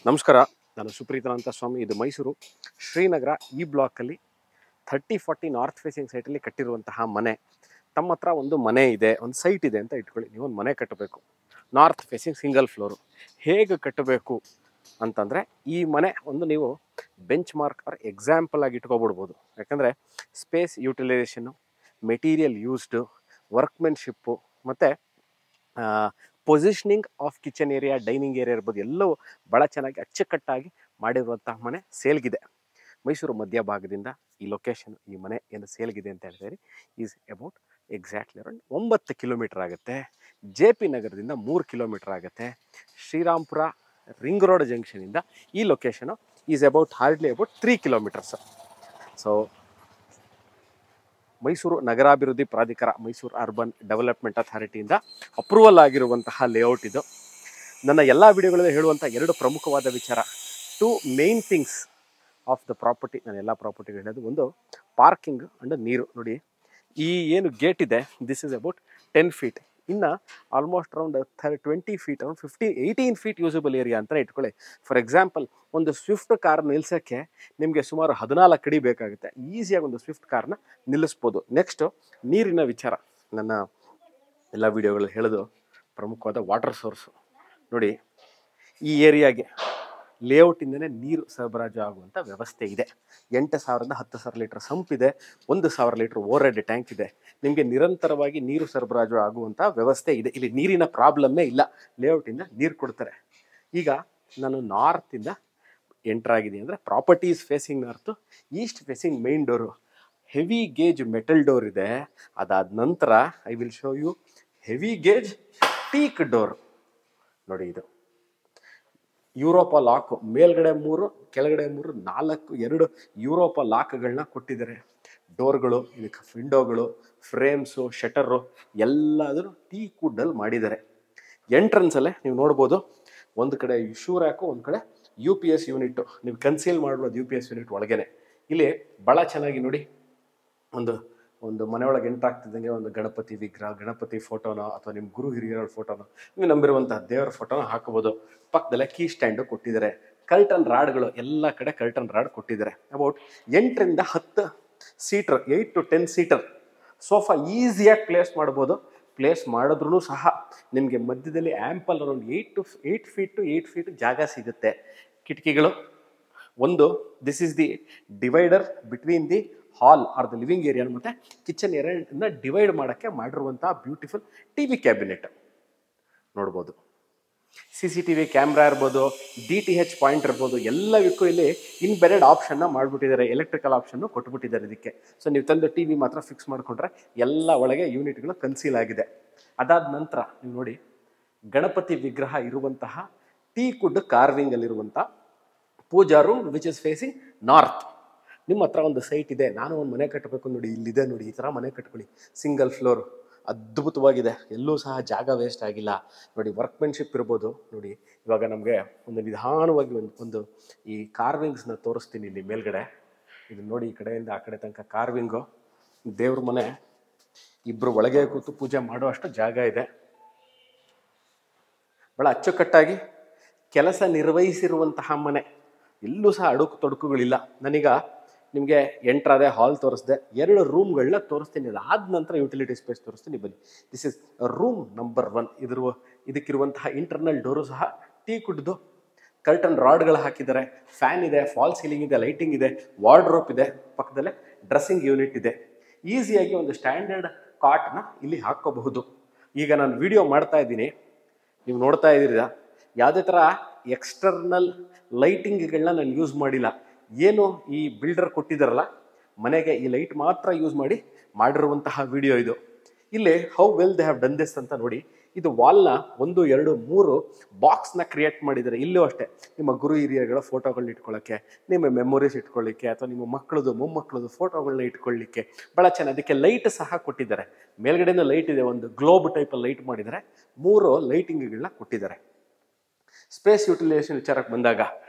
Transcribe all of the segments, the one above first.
ನಮಸ್ಕಾರ, ನಾನು ಸುಪ್ರೀತನಂತ ಸ್ವಾಮಿ. ಇದು ಮೈಸೂರು ಶ್ರೀನಗರ ಈ ಬ್ಲಾಕಲ್ಲಿ 3040 ನಾರ್ತ್ ಫೇಸಿಂಗ್ ಸೈಟಲ್ಲಿ ಕಟ್ಟಿರುವಂತಹ ಮನೆ. ತಮ್ಮ ಹತ್ರ ಒಂದು ಮನೆ ಇದೆ, ಒಂದು ಸೈಟ್ ಇದೆ ಅಂತ ಇಟ್ಕೊಳ್ಳಿ. ನೀವು ಒಂದು ಮನೆ ಕಟ್ಟಬೇಕು, ನಾರ್ತ್ ಫೇಸಿಂಗ್ ಸಿಂಗಲ್ ಫ್ಲೋರು. ಹೇಗೆ ಕಟ್ಟಬೇಕು ಅಂತಂದರೆ, ಈ ಮನೆ ಒಂದು ನೀವು ಬೆಂಚ್ ಮಾರ್ಕ್ ಆರ್ ಎಕ್ಸಾಂಪಲ್ ಆಗಿ ಇಟ್ಕೊಬಿಡ್ಬೋದು. ಯಾಕಂದರೆ ಸ್ಪೇಸ್ ಯೂಟಿಲೈಸೇಷನ್ನು, ಮೆಟೀರಿಯಲ್ ಯೂಸ್ಡು, ವರ್ಕ್ಮೆನ್ಶಿಪ್ಪು ಮತ್ತು positioning of kitchen area, dining area ಇರ್ಬೋದು, ಎಲ್ಲವೂ ಭಾಳ ಚೆನ್ನಾಗಿ ಅಚ್ಚುಕಟ್ಟಾಗಿ ಮಾಡಿರುವಂತಹ ಮನೆ ಸೇಲ್ಗಿದೆ. ಮೈಸೂರು ಮಧ್ಯಭಾಗದಿಂದ ಈ ಲೊಕೇಶನ್, ಈ ಮನೆ ಏನು ಸೇಲ್ಗಿದೆ ಅಂತ ಹೇಳ್ತೀರಿ, is about exactly around 9 kilometre ಆಗುತ್ತೆ. JP ನಗರದಿಂದ 3 ಕಿಲೋಮೀಟರ್ ಆಗುತ್ತೆ. ಶ್ರೀರಾಮ್ಪುರ ರಿಂಗ್ ರೋಡ್ ಜಂಕ್ಷನಿಂದ ಈ location is hardly about 3 kilometres. So Mysuru ನಗರಾಭಿವೃದ್ಧಿ ಪ್ರಾಧಿಕಾರ, ಮೈಸೂರು ಅರ್ಬನ್ ಡೆವಲಪ್ಮೆಂಟ್ ಅಥಾರಿಟಿಯಿಂದ ಅಪ್ರೂವಲ್ ಆಗಿರುವಂತಹ ಲೇಔಟ್ ಇದು. ನನ್ನ ಎಲ್ಲ ವಿಡಿಯೋಗಳಲ್ಲಿ ಹೇಳುವಂಥ 2 ಪ್ರಮುಖವಾದ ವಿಚಾರ, 2 main things of the property. ನಾನು ಎಲ್ಲ ಪ್ರಾಪರ್ಟಿಗಳು ಹೇಳೋದು, ಒಂದು ಪಾರ್ಕಿಂಗ್ ಅಂಡ್ ನೀರು. ನೋಡಿ, ಈ ಏನು ಗೇಟ್ ಇದೆ, ದಿಸ್ ಇಸ್ ಅಬೌಟ್ 10 ಫೀಟ್. ಇನ್ನು almost around 20 feet, around 18 feet usable area ಅಂತ ಇಟ್ಕೊಳ್ಳಿ. ಫಾರ್ ಎಕ್ಸಾಂಪಲ್, ಒಂದು ಸ್ವಿಫ್ಟ್ ಕಾರ್ ನಿಲ್ಸೋಕ್ಕೆ ನಿಮಗೆ ಸುಮಾರು 14 ಅಡಿ ಬೇಕಾಗುತ್ತೆ. ಈಸಿಯಾಗಿ ಒಂದು ಸ್ವಿಫ್ಟ್ ಕಾರ್ನ ನಿಲ್ಲಿಸ್ಬೋದು. ನೆಕ್ಸ್ಟು ನೀರಿನ ವಿಚಾರ. ನನ್ನ ಎಲ್ಲ ವಿಡಿಯೋಗಳಲ್ಲಿ ಹೇಳೋದು ಪ್ರಮುಖವಾದ ವಾಟರ್ ಸೋರ್ಸು. ನೋಡಿ, ಈ ಏರಿಯಾಗೆ ಲೇಔಟಿಂದನೇ ನೀರು ಸರಬರಾಜು ಆಗುವಂಥ ವ್ಯವಸ್ಥೆ ಇದೆ. 8,000ರಿಂದ 10,000 ಲೀಟರ್ ಸಂಪ್ ಇದೆ, 1,000 ಲೀಟರ್ ಓವರ್ ಹೆಡ್ ಟ್ಯಾಂಕ್ ಇದೆ. ನಿಮಗೆ ನಿರಂತರವಾಗಿ ನೀರು ಸರಬರಾಜು ಆಗುವಂಥ ವ್ಯವಸ್ಥೆ ಇದೆ. ಇಲ್ಲಿ ನೀರಿನ ಪ್ರಾಬ್ಲಮ್ಮೇ ಇಲ್ಲ, ಲೇಔಟಿಂದ ನೀರು ಕೊಡ್ತಾರೆ. ಈಗ ನಾನು ನಾರ್ತಿಂದ ಎಂಟರ್ ಆಗಿದೆ ಅಂದರೆ, properties facing north, east facing main door, heavy gauge metal door ಇದೆ. ಅದಾದ ನಂತರ I will show you heavy gauge teak door. ನೋಡಿ, ಇದು ಯುರೋಪ ಲಾಕು, ಮೇಲ್ಗಡೆ 3, ಕೆಳಗಡೆ 3, 2 ಯುರೋಪ ಲಾಕ್ಗಳನ್ನ ಕೊಟ್ಟಿದ್ದಾರೆ. ಡೋರ್ಗಳು, ಇದಕ್ಕೆ ವಿಂಡೋಗಳು, ಫ್ರೇಮ್ಸು, ಶಟರು ಎಲ್ಲಾದರೂ ಟೀಕ್ ವುಡ್ಡಲ್ಲಿ ಮಾಡಿದ್ದಾರೆ. ಎಂಟ್ರೆನ್ಸಲ್ಲೇ ನೀವು ನೋಡ್ಬೋದು, ಒಂದು ಕಡೆ ಶೂ ರ್ಯಾಕು, ಒಂದು ಕಡೆ UPS ಯೂನಿಟ್ಟು. ನೀವು ಕನ್ಸೀಲ್ ಮಾಡ್ಬೋದು UPS ಯೂನಿಟ್ ಒಳಗೇನೆ. ಇಲ್ಲಿ ಭಾಳ ಚೆನ್ನಾಗಿ ನೋಡಿ, ಒಂದು ಮನೆಯೊಳಗೆ ಎಂಟ್ರಾಗ್ತಿದ್ದಂಗೆ ಒಂದು ಗಣಪತಿ ವಿಗ್ರಹ, ಗಣಪತಿ ಫೋಟೋನೋ ಅಥವಾ ನಿಮ್ಮ ಗುರು ಹಿರಿಯರ ಫೋಟೋನೋ, ನೀವು ನಂಬಿರುವಂತಹ ದೇವರ ಫೋಟೋನ ಹಾಕೋಬೋದು. ಪಕ್ಕದಲ್ಲೇ ಕೀ ಸ್ಟ್ಯಾಂಡು ಕೊಟ್ಟಿದ್ದಾರೆ. ಕರ್ಟನ್ ರಾಡ್ಗಳು, ಎಲ್ಲ ಕಡೆ ಕರ್ಟನ್ ರಾಡ್ ಕೊಟ್ಟಿದ್ದಾರೆ. ಅಬೌಟ್ 8ರಿಂದ 10 ಸೀಟರ್, 8 to 10 ಸೀಟರ್ ಸೋಫಾ ಈಸಿಯಾಗಿ ಪ್ಲೇಸ್ ಮಾಡ್ಬೋದು. ಪ್ಲೇಸ್ ಮಾಡಿದ್ರೂ ಸಹ ನಿಮಗೆ ಮಧ್ಯದಲ್ಲಿ ample around 8 feet to 8 feet ಜಾಗ ಸಿಗುತ್ತೆ. ಕಿಟಕಿಗಳು ಒಂದು, this is the divider between the hall or the living area ಮತ್ತು ಕಿಚನ್ ಏರಿಯಾನ ಡಿವೈಡ್ ಮಾಡೋಕ್ಕೆ ಮಾಡಿರುವಂಥ ಬ್ಯೂಟಿಫುಲ್ TV ಕ್ಯಾಬಿನೆಟ್ ನೋಡ್ಬೋದು. CCTV ಕ್ಯಾಮ್ರಾ ಇರ್ಬೋದು, DTH ಪಾಯಿಂಟ್ ಇರ್ಬೋದು, ಎಲ್ಲವಕ್ಕೂ ಇಲ್ಲಿ ಇನ್ಬೆರೆಡ್ ಆಪ್ಷನ್ನ ಮಾಡಿಬಿಟ್ಟಿದ್ದಾರೆ. ಎಲೆಕ್ಟ್ರಿಕಲ್ ಆಪ್ಷನ್ನು ಕೊಟ್ಬಿಟ್ಟಿದ್ದಾರೆ ಇದಕ್ಕೆ. ಸೊ ನೀವು ತಂದು TV ಮಾತ್ರ ಫಿಕ್ಸ್ ಮಾಡಿಕೊಂಡ್ರೆ ಎಲ್ಲ ಒಳಗೆ ಯೂನಿಟ್ಗಳು ಕನ್ಸೀಲ್ ಆಗಿದೆ. ಅದಾದ ನಂತರ ನೀವು ನೋಡಿ, ಗಣಪತಿ ವಿಗ್ರಹ ಇರುವಂತಹ ಟೀಕ್ ವುಡ್ ಕಾರ್ವಿಂಗಲ್ಲಿರುವಂಥ puja room which is facing north. ನಿಮ್ಮ ಹತ್ರ ಒಂದು ಸೈಟ್ ಇದೆ, ನಾನು ಒಂದು ಮನೆ ಕಟ್ಟಬೇಕು, ನೋಡಿ ಇಲ್ಲಿದೆ, ನೋಡಿ ಈ ಥರ ಮನೆ ಕಟ್ಕೊಳ್ಳಿ. ಸಿಂಗಲ್ ಫ್ಲೋರ್, ಅದ್ಭುತವಾಗಿದೆ, ಎಲ್ಲೂ ಸಹ ಜಾಗ ವೇಸ್ಟ್ ಆಗಿಲ್ಲ. ನೋಡಿ, ವರ್ಕ್ಮೆನ್ಶಿಪ್ ಇರ್ಬೋದು. ನೋಡಿ, ಇವಾಗ ನಮಗೆ ಒಂದು ನಿಧಾನವಾಗಿ ಒಂದು ಈ ಕಾರ್ವಿಂಗ್ಸ್ನ ತೋರಿಸ್ತೀನಿ. ಇಲ್ಲಿ ಮೇಲ್ಗಡೆ ಇದು ನೋಡಿ, ಈ ಕಡೆಯಿಂದ ಆ ಕಡೆ ತನಕ ಕಾರ್ವಿಂಗು. ದೇವ್ರ ಮನೆ, ಇಬ್ಬರು ಒಳಗೆ ಕೂತು ಪೂಜೆ ಮಾಡೋ ಅಷ್ಟು ಜಾಗ ಇದೆ. ಭಾಳ ಅಚ್ಚುಕಟ್ಟಾಗಿ ಕೆಲಸ ನಿರ್ವಹಿಸಿರುವಂತಹ ಮನೆ, ಎಲ್ಲೂ ಸಹ ಅಡುಕು ತೊಡಕುಗಳಿಲ್ಲ. ನಾನೀಗ ನಿಮಗೆ ಎಂಟ್ರಾದೆ ಹಾಲ್ ತೋರಿಸ್ದೆ, 2 ರೂಮ್ಗಳನ್ನ ತೋರಿಸ್ತೀನಿ. ಅದಾದ ನಂತರ ಯುಟಿಲಿಟಿ ಸ್ಪೇಸ್ ತೋರಿಸ್ತೀನಿ, ಬನ್ನಿ. This is room number 1. ಇದಕ್ಕಿರುವಂತಹ ಇಂಟರ್ನಲ್ ಡೋರು ಸಹ ಟೀಕ್ ವುಡ್ದು. ಕರ್ಟನ್ ರಾಡ್ಗಳು ಹಾಕಿದ್ದಾರೆ, ಫ್ಯಾನ್ ಇದೆ, ಫಾಲ್ ಸೀಲಿಂಗ್ ಇದೆ, ಲೈಟಿಂಗ್ ಇದೆ, ವಾರ್ಡ್ರೋಪ್ ಇದೆ, ಪಕ್ಕದಲ್ಲೇ ಡ್ರೆಸ್ಸಿಂಗ್ ಯೂನಿಟ್ ಇದೆ. ಈಸಿಯಾಗಿ ಒಂದು ಸ್ಟ್ಯಾಂಡರ್ಡ್ ಕಾಟ್ನ ಇಲ್ಲಿ ಹಾಕ್ಕೋಬಹುದು. ಈಗ ನಾನು ವಿಡಿಯೋ ಮಾಡ್ತಾ ಇದ್ದೀನಿ, ನೀವು ನೋಡ್ತಾ ಇದ್ದೀರಾ, ಯಾವುದೇ ಥರ ಎಕ್ಸ್ಟರ್ನಲ್ ಲೈಟಿಂಗ್ಗಳನ್ನ ನಾನು ಯೂಸ್ ಮಾಡಿಲ್ಲ. ಏನು ಈ ಬಿಲ್ಡರ್ ಕೊಟ್ಟಿದ್ದಾರಲ್ಲ ಮನೆಗೆ, ಈ ಲೈಟ್ ಮಾತ್ರ ಯೂಸ್ ಮಾಡಿರುವಂತಹ ವಿಡಿಯೋ ಇದು. ಇಲ್ಲಿ how well they have done this ಅಂತ ನೋಡಿ. ಇದು ವಾಲ್ನ 1, 2, 3 ಬಾಕ್ಸ್ನ ಕ್ರಿಯೇಟ್ ಮಾಡಿದ್ದಾರೆ. ಇಲ್ಲೂ ಅಷ್ಟೇ, ನಿಮ್ಮ ಗುರು ಹಿರಿಯರುಗಳ ಫೋಟೋಗಳನ್ನ ಇಟ್ಕೊಳ್ಳೋಕ್ಕೆ, ನಿಮ್ಮ ಮೆಮೊರೀಸ್ ಇಟ್ಕೊಳ್ಳಿಕ್ಕೆ, ಅಥವಾ ನಿಮ್ಮ ಮಕ್ಕಳದು ಮೊಮ್ಮಕ್ಕಳದು ಫೋಟೋಗಳನ್ನ ಇಟ್ಕೊಳ್ಳಿಕ್ಕೆ ಭಾಳ ಚೆನ್ನಾಗಿ. ಅದಕ್ಕೆ ಲೈಟ್ ಸಹ ಕೊಟ್ಟಿದ್ದಾರೆ. ಮೇಲ್ಗಡೆನೂ ಲೈಟ್ ಇದೆ, ಒಂದು ಗ್ಲೋಬ್ ಟೈಪಲ್ಲಿ ಲೈಟ್ ಮಾಡಿದ್ದಾರೆ. 3 ಲೈಟಿಂಗ್ಗಳನ್ನ ಕೊಟ್ಟಿದ್ದಾರೆ. ಸ್ಪೇಸ್ ಯುಟಿಲೈಸೇಷನ್ ವಿಚಾರಕ್ಕೆ ಬಂದಾಗ,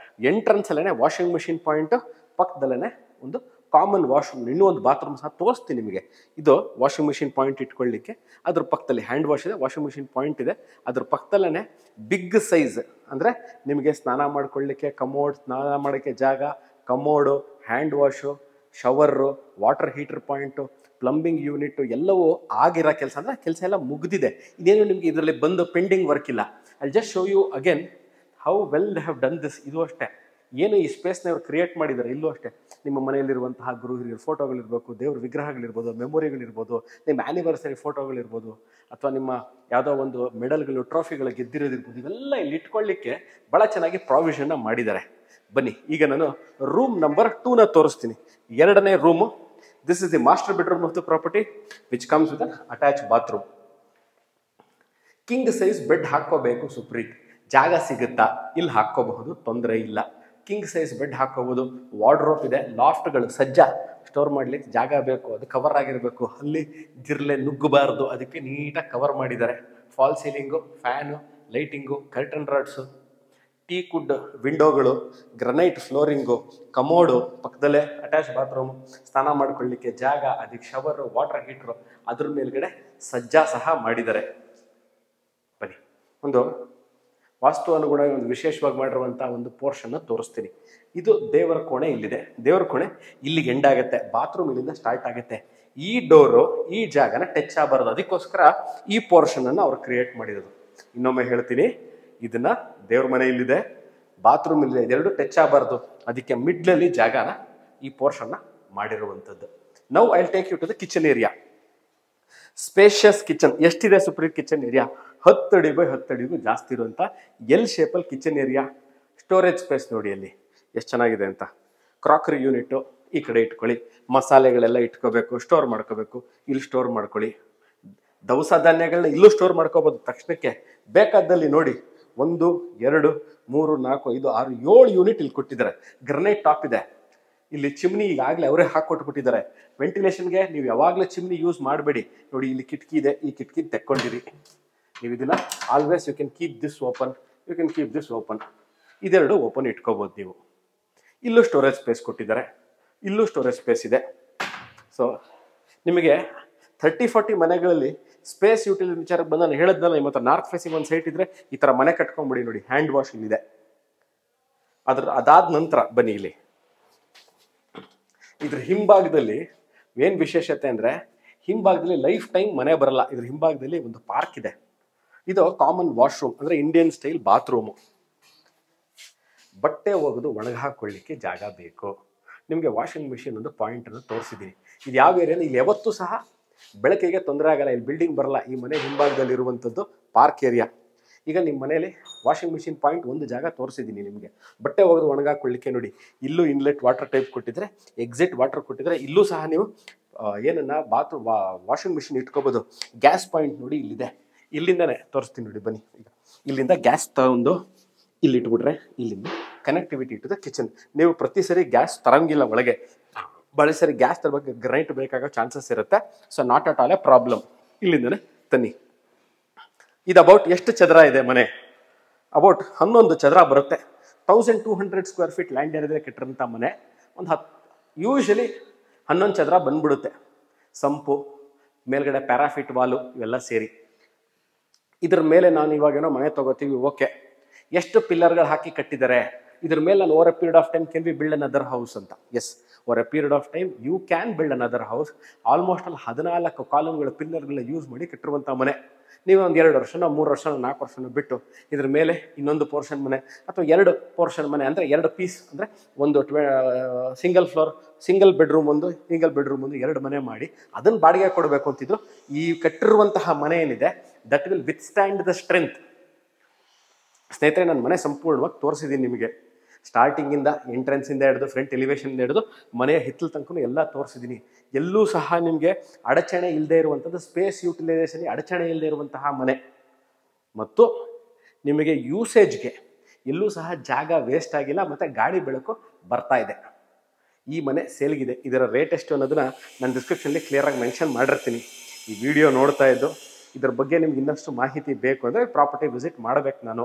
ಎಂಟ್ರೆನ್ಸಲ್ಲೇ ವಾಷಿಂಗ್ ಮೆಷಿನ್ ಪಾಯಿಂಟು, ಪಕ್ಕದಲ್ಲೇ ಒಂದು ಕಾಮನ್ ವಾಶ್ರೂಮ್, ಇನ್ನೂ ಒಂದು ಬಾತ್ರೂಮ್ ಸಹ ತೋರಿಸ್ತೀನಿ ನಿಮಗೆ. ಇದು ವಾಷಿಂಗ್ ಮಿಷಿನ್ ಪಾಯಿಂಟ್ ಇಟ್ಕೊಳ್ಳಿಕ್ಕೆ, ಅದ್ರ ಪಕ್ಕದಲ್ಲಿ ಹ್ಯಾಂಡ್ ವಾಶ್ ಇದೆ, ವಾಷಿಂಗ್ ಮಿಷಿನ್ ಪಾಯಿಂಟ್ ಇದೆ, ಅದ್ರ ಪಕ್ಕದಲ್ಲೇ ಬಿಗ್ ಸೈಜ್ ಅಂದರೆ ನಿಮಗೆ ಸ್ನಾನ ಮಾಡ್ಕೊಳ್ಳಿಕ್ಕೆ ಕಮೋಡ್, ಸ್ನಾನ ಮಾಡೋಕ್ಕೆ ಜಾಗ, commode, hand wash, shower, water heater point, plumbing unit ಎಲ್ಲವೂ ಆಗಿರೋ ಕೆಲಸ, ಅಂದರೆ ಕೆಲಸ ಎಲ್ಲ ಮುಗಿದಿದೆ. ಇದೇನು ನಿಮಗೆ ಇದರಲ್ಲಿ ಬಂದು ಪೆಂಡಿಂಗ್ ವರ್ಕ್ ಇಲ್ಲ. I just show you again how well they have done this. ಇದು ಅಷ್ಟೇ, ಏನು ಈ ಸ್ಪೇಸ್ನ ಇವ್ರು ಕ್ರಿಯೇಟ್ ಮಾಡಿದ್ದಾರೆ. ಇಲ್ಲೂ ಅಷ್ಟೇ, ನಿಮ್ಮ ಮನೆಯಲ್ಲಿರುವಂತಹ ಗುರು ಹಿರಿಯರ ಫೋಟೋಗಳಿರ್ಬೇಕು, ದೇವ್ರ ವಿಗ್ರಹಗಳಿರ್ಬೋದು, ಮೆಮೊರಿಗಳಿರ್ಬೋದು, ನಿಮ್ಮ ಆ್ಯನಿವರ್ಸರಿ ಫೋಟೋಗಳಿರ್ಬೋದು, ಅಥವಾ ನಿಮ್ಮ ಯಾವುದೋ ಒಂದು ಮೆಡಲ್ಗಳು, ಟ್ರೋಫಿಗಳು ಗೆದ್ದಿರೋದಿರ್ಬೋದು, ಇವೆಲ್ಲ ಇಲ್ಲಿ ಇಟ್ಕೊಳ್ಳಿಕ್ಕೆ ಭಾಳ ಚೆನ್ನಾಗಿ ಪ್ರಾವಿಷನ್ನ ಮಾಡಿದ್ದಾರೆ. ಬನ್ನಿ, ಈಗ ನಾನು ರೂಮ್ ನಂಬರ್ 2ನ ತೋರಿಸ್ತೀನಿ. ಎರಡನೇ room. This is the master bedroom of the property which comes with an attach bathroom. King size bed ಹಾಕ್ಕೋಬೇಕು ಸುಪ್ರೀತ್, ಜಾಗ ಸಿಗುತ್ತಾ? ಇಲ್ಲಿ ಹಾಕ್ಕೋಬಹುದು, ತೊಂದರೆ ಇಲ್ಲ. ಕಿಂಗ್ ಸೈಜ್ ಬೆಡ್ ಹಾಕೋಬಹುದು. ವಾರ್ಡ್ರೋಪ್ ಇದೆ, ಲಾಫ್ಟ್ಗಳು ಸಜ್ಜ, ಸ್ಟೋರ್ ಮಾಡ್ಲಿಕ್ಕೆ ಜಾಗ ಬೇಕು, ಅದು ಕವರ್ ಆಗಿರಬೇಕು, ಅಲ್ಲಿ ಜಿರ್ಲೆ ನುಗ್ಗಬಾರ್ದು, ಅದಕ್ಕೆ ನೀಟಾಗಿ ಕವರ್ ಮಾಡಿದ್ದಾರೆ. False ceiling, fan, lighting, curtain rods, teak wood ವಿಂಡೋಗಳು, ಗ್ರನೈಟ್ ಫ್ಲೋರಿಂಗು, ಕಮೋಡು, ಪಕ್ಕದಲ್ಲೇ ಅಟ್ಯಾಚ್ ಬಾತ್ರೂಮ್, ಸ್ನಾನ ಮಾಡ್ಕೊಳ್ಳಿಕ್ಕೆ ಜಾಗ, ಅದಕ್ಕೆ ಶವರು, ವಾಟರ್ ಹೀಟ್ರು, ಅದ್ರ ಮೇಲ್ಗಡೆ ಸಜ್ಜಾ ಸಹ ಮಾಡಿದ್ದಾರೆ. ಬನ್ನಿ, ಒಂದು ವಾಸ್ತು ಅನುಗುಣವಾಗಿ ಒಂದು ವಿಶೇಷವಾಗಿ ಮಾಡಿರುವಂಥ ಒಂದು ಪೋರ್ಷನ್ನ ತೋರಿಸ್ತೀನಿ. ಇದು ದೇವರ ಕೋಣೆ ಇಲ್ಲಿದೆ. ದೇವರ ಕೋಣೆ ಇಲ್ಲಿಗೆ ಎಂಡ್ ಆಗುತ್ತೆ, ಬಾತ್ರೂಮ್ ಇಲ್ಲಿಂದ ಸ್ಟಾರ್ಟ್ ಆಗುತ್ತೆ. ಈ ಡೋರು ಈ ಜಾಗನ ಟಚ್ ಆಗಬಾರ್ದು, ಅದಕ್ಕೋಸ್ಕರ ಈ ಪೋರ್ಷನನ್ನು ಅವ್ರು ಕ್ರಿಯೇಟ್ ಮಾಡಿರೋದು. ಇನ್ನೊಮ್ಮೆ ಹೇಳ್ತೀನಿ, ಇದನ್ನ ದೇವ್ರ ಮನೆ ಇಲ್ಲಿದೆ, ಬಾತ್ರೂಮ್ ಇಲ್ಲಿದೆ, ಇದೆರಡು ಟಚ್ ಆಗಬಾರ್ದು, ಅದಕ್ಕೆ ಮಿಡ್ಲಲ್ಲಿ ಜಾಗನ ಈ ಪೋರ್ಷನ್ನ ಮಾಡಿರುವಂಥದ್ದು. Now I will take you to the kitchen area. Spacious kitchen. ಎಷ್ಟಿದೆ ಸುಪ್ರೀತ್ ಕಿಚನ್ ಏರಿಯಾ? 10 ಅಡಿ ಬೈ 10 ಅಡಿಗೂ ಜಾಸ್ತಿ ಇರುವಂಥ ಎಲ್ ಶೇಪಲ್ಲಿ ಕಿಚನ್ ಏರಿಯಾ. ಸ್ಟೋರೇಜ್ ಸ್ಪೇಸ್ ನೋಡಿ ಅಲ್ಲಿ ಎಷ್ಟು ಚೆನ್ನಾಗಿದೆ ಅಂತ. ಕ್ರಾಕರಿ ಯೂನಿಟು ಈ ಕಡೆ ಇಟ್ಕೊಳ್ಳಿ, ಮಸಾಲೆಗಳೆಲ್ಲ ಇಟ್ಕೋಬೇಕು, ಸ್ಟೋರ್ ಮಾಡ್ಕೋಬೇಕು, ಇಲ್ಲಿ ಸ್ಟೋರ್ ಮಾಡ್ಕೊಳ್ಳಿ. ದವಸ ಧಾನ್ಯಗಳನ್ನ ಇಲ್ಲೂ ಸ್ಟೋರ್ ಮಾಡ್ಕೋಬೋದು ತಕ್ಷಣಕ್ಕೆ. ಬೇಕಾದಲ್ಲಿ ನೋಡಿ, 1 2 3 4 5 6 7 ಯೂನಿಟ್ ಇಲ್ಲಿ ಕೊಟ್ಟಿದ್ದಾರೆ. ಗ್ರನೈಟ್ ಟಾಪ್ ಇದೆ. ಇಲ್ಲಿ ಚಿಮ್ನಿ ಈಗಾಗಲೇ ಅವರೇ ಹಾಕೊಟ್ಬಿಟ್ಟಿದ್ದಾರೆ. ವೆಂಟಿಲೇಷನ್ಗೆ ನೀವು ಯಾವಾಗಲೂ ಚಿಮ್ನಿ ಯೂಸ್ ಮಾಡಬೇಡಿ. ನೋಡಿ, ಇಲ್ಲಿ ಕಿಟಕಿ ಇದೆ, ಈ ಕಿಟಕಿ ತೆಕ್ಕೊಂಡಿರಿ. ನೀವು ಇದನ್ನ always you can keep this open, you can keep this open. ಇದೆರಡು ಓಪನ್ ಇಟ್ಕೋಬೋದು ನೀವು. ಇಲ್ಲೂ ಸ್ಟೋರೇಜ್ ಸ್ಪೇಸ್ ಕೊಟ್ಟಿದ್ದಾರೆ, ಇಲ್ಲೂ ಸ್ಟೋರೇಜ್ ಸ್ಪೇಸ್ ಇದೆ. ಸೊ ನಿಮಗೆ 30-40 ಮನೆಗಳಲ್ಲಿ ಸ್ಪೇಸ್ ಯುಟಿಲಿಟಿ ವಿಚಾರಕ್ಕೆ ಬಂದು ನಾನು ಹೇಳಿದ್ನಲ್ಲ, ನಿಮ್ಮ ಹತ್ರ ನಾರ್ತ್ ಫೇಸಿಂಗ್ ಒಂದು ಸೈಟ್ ಇದ್ರೆ ಈ ಥರ ಮನೆ ಕಟ್ಕೊಂಡ್ಬಿಡಿ. ನೋಡಿ, ಹ್ಯಾಂಡ್ ವಾಶ್ ಇಲ್ಲಿದೆ. ಅದಾದ ನಂತರ ಬನ್ನಿ, ಇಲ್ಲಿ ಇದ್ರ ಹಿಂಭಾಗದಲ್ಲಿ ಏನು ವಿಶೇಷತೆ ಅಂದರೆ, ಹಿಂಭಾಗದಲ್ಲಿ ಲೈಫ್ ಟೈಮ್ ಮನೆ ಬರಲ್ಲ. ಇದ್ರ ಹಿಂಭಾಗದಲ್ಲಿ ಒಂದು ಪಾರ್ಕ್ ಇದೆ. ಇದು ಕಾಮನ್ ವಾಶ್ರೂಮ್, ಅಂದರೆ ಇಂಡಿಯನ್ ಸ್ಟೈಲ್ ಬಾತ್ರೂಮು. ಬಟ್ಟೆ ಒಗೆದು ಒಣಗಾಕೊಳ್ಳಿಕ್ಕೆ ಜಾಗ ಬೇಕು. ನಿಮಗೆ ವಾಷಿಂಗ್ ಮಿಷಿನ್ ಒಂದು ಪಾಯಿಂಟನ್ನು ತೋರಿಸಿದ್ದೀನಿ. ಇದು ಯಾವ ಏರಿಯಾ? ಇಲ್ಲಿ ಯಾವತ್ತೂ ಸಹ ಬೆಳಕಿಗೆ ತೊಂದರೆ ಆಗಲ್ಲ, ಇಲ್ಲಿ ಬಿಲ್ಡಿಂಗ್ ಬರಲ್ಲ. ಈ ಮನೆ ಹಿಂಭಾಗದಲ್ಲಿ ಇರುವಂಥದ್ದು ಪಾರ್ಕ್ ಏರಿಯಾ. ಈಗ ನಿಮ್ಮ ಮನೆಯಲ್ಲಿ ವಾಷಿಂಗ್ ಮಿಷಿನ್ ಪಾಯಿಂಟ್ ಒಂದು ಜಾಗ ತೋರಿಸಿದ್ದೀನಿ ನಿಮಗೆ. ಬಟ್ಟೆ ಒಗೆದು ಒಣಗಾಕೊಳ್ಳಿಕ್ಕೆ ನೋಡಿ, ಇಲ್ಲೂ ಇನ್ಲೆಟ್ ವಾಟರ್ ಟೈಪ್ ಕೊಟ್ಟಿದ್ರೆ, ಎಕ್ಸಿಟ್ ವಾಟರ್ ಕೊಟ್ಟಿದ್ರೆ, ಇಲ್ಲೂ ಸಹ ನೀವು ಏನನ್ನ ವಾಷಿಂಗ್ ಮಿಷಿನ್ ಇಟ್ಕೋಬೋದು. ಗ್ಯಾಸ್ ಪಾಯಿಂಟ್ ನೋಡಿ ಇಲ್ಲಿದೆ. ಇಲ್ಲಿಂದನೇ ತೋರಿಸ್ತೀನಿ ನೋಡಿ, ಬನ್ನಿ. ಈಗ ಇಲ್ಲಿಂದ ಗ್ಯಾಸ್ ತಗೊಂಡು ಇಲ್ಲಿ ಇಟ್ಬಿಟ್ರೆ, ಇಲ್ಲಿಂದ ಕನೆಕ್ಟಿವಿಟಿ ಟು ದ ಕಿಚನ್. ನೀವು ಪ್ರತಿ ಸರಿ ಗ್ಯಾಸ್ ತರಂಗಿಲ್ಲ ಒಳಗೆ, ಭಾಳ ಸರಿ ಗ್ಯಾಸ್ ತರಬೇಕು, ಗ್ರೈಂಟ್ ಬೇಕಾಗೋ ಚಾನ್ಸಸ್ ಇರುತ್ತೆ. So not at all a problem. ಇಲ್ಲಿಂದನೇ ತನ್ನಿ. ಇದು ಅಬೌಟ್ ಎಷ್ಟು ಚದರ ಇದೆ ಮನೆ? ಅಬೌಟ್ 11 ಚದರ ಬರುತ್ತೆ. 1200 ಸ್ಕ್ವೇರ್ ಫೀಟ್ ಲ್ಯಾಂಡ್ ಏರಿಯಾದಲ್ಲಿ ಕಟ್ಟಿರೋಂಥ ಮನೆ. ಒಂದು ಯೂಶಲಿ 11 ಚದರ ಬಂದ್ಬಿಡುತ್ತೆ. ಸಂಪು, ಮೇಲ್ಗಡೆ ಪ್ಯಾರಾಫಿಟ್ ವಾಲು ಇವೆಲ್ಲ ಸೇರಿ. ಇದ್ರ ಮೇಲೆ ನಾನು ಇವಾಗೇನೋ ಮನೆ ತಗೋತೀವಿ, ಓಕೆ, ಎಷ್ಟು ಪಿಲ್ಲರ್ಗಳು ಹಾಕಿ ಕಟ್ಟಿದ್ದಾರೆ, ಇದ್ರ ಮೇಲೆ ನಾನು over a period of time can we build another house ಅಂತ. Yes, over a period of time you can build another house. Almost ಅಲ್ಲಿ 14 ಕಾಲಮ್ಗಳ ಪಿಲ್ಲರ್ಗಳನ್ನ ಯೂಸ್ ಮಾಡಿ ಕಟ್ಟಿರುವಂಥ ಮನೆ. ನೀವು ಒಂದು 2 ವರ್ಷನೋ 3 ವರ್ಷನೋ 4 ವರ್ಷನೋ ಬಿಟ್ಟು ಇದ್ರ ಮೇಲೆ ಇನ್ನೊಂದು ಪೋರ್ಷನ್ ಮನೆ ಅಥವಾ 2 ಪೋರ್ಷನ್ ಮನೆ, ಅಂದರೆ 2 ಪೀಸ್, ಅಂದರೆ ಒಂದು ಸಿಂಗಲ್ ಫ್ಲೋರ್, ಸಿಂಗಲ್ ಬೆಡ್ರೂಮ್ ಒಂದು, ಸಿಂಗಲ್ ಬೆಡ್ರೂಮ್ ಒಂದು, 2 ಮನೆ ಮಾಡಿ ಅದನ್ನು ಬಾಡಿಗೆ ಕೊಡಬೇಕು ಅಂತಿದ್ರು. ಈ ಕಟ್ಟಿರುವಂತಹ ಮನೆ ಏನಿದೆ, that will with stand the strength. ಸ್ನೇಹಿತರೆ, ನನ್ನ ಮನೆ ಸಂಪೂರ್ಣವಾಗಿ ತೋರಿಸಿದ್ದೀನಿ ನಿಮಗೆ. ಸ್ಟಾರ್ಟಿಂಗಿಂದ ಎಂಟ್ರೆನ್ಸಿಂದ ಹಿಡಿದು ಫ್ರಂಟ್ ಎಲಿವೇಷನಿಂದ ಹಿಡಿದು ಮನೆಯ ಹಿತ್ತಲ ತನಕ ಎಲ್ಲ ತೋರಿಸಿದ್ದೀನಿ. ಎಲ್ಲೂ ಸಹ ನಿಮಗೆ ಅಡಚಣೆ ಇಲ್ಲದೆ ಇರುವಂಥದ್ದು, ಸ್ಪೇಸ್ ಯೂಟಿಲೈಸೇಷನ್ ಅಡಚಣೆ ಇಲ್ಲದೆ ಇರುವಂತಹ ಮನೆ. ಮತ್ತು ನಿಮಗೆ ಯೂಸೇಜ್ಗೆ ಎಲ್ಲೂ ಸಹ ಜಾಗ ವೇಸ್ಟ್ ಆಗಿಲ್ಲ, ಮತ್ತು ಗಾಳಿ ಬೆಳಕು ಬರ್ತಾ ಇದೆ. ಈ ಮನೆ ಸೇಲ್ಗಿದೆ. ಇದರ ರೇಟ್ ಎಷ್ಟು ಅನ್ನೋದನ್ನ ನಾನು ಡಿಸ್ಕ್ರಿಪ್ಷನ್ಲಿ ಕ್ಲಿಯರಾಗಿ ಮೆನ್ಷನ್ ಮಾಡಿರ್ತೀನಿ. ಈ ವಿಡಿಯೋ ನೋಡ್ತಾ ಇದ್ದು ಇದ್ರ ಬಗ್ಗೆ ನಿಮ್ಗೆ ಇನ್ನಷ್ಟು ಮಾಹಿತಿ ಬೇಕು ಅಂದರೆ ಪ್ರಾಪರ್ಟಿ ವಿಸಿಟ್ ಮಾಡಬೇಕು ನಾನು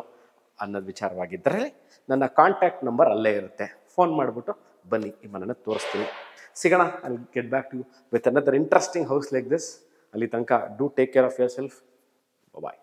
ಅನ್ನೋದು ವಿಚಾರವಾಗಿದ್ದರೆ ನನ್ನ ಕಾಂಟ್ಯಾಕ್ಟ್ ನಂಬರ್ ಅಲ್ಲೇ ಇರುತ್ತೆ. ಫೋನ್ ಮಾಡಿಬಿಟ್ಟು ಬನ್ನಿ, ಈ ಮನೆನ ತೋರಿಸ್ತೀನಿ. ಸಿಗೋಣ. I get back to you with another interesting house like this. ಅಲ್ಲಿ ತನಕ do take care of yourself. Bye.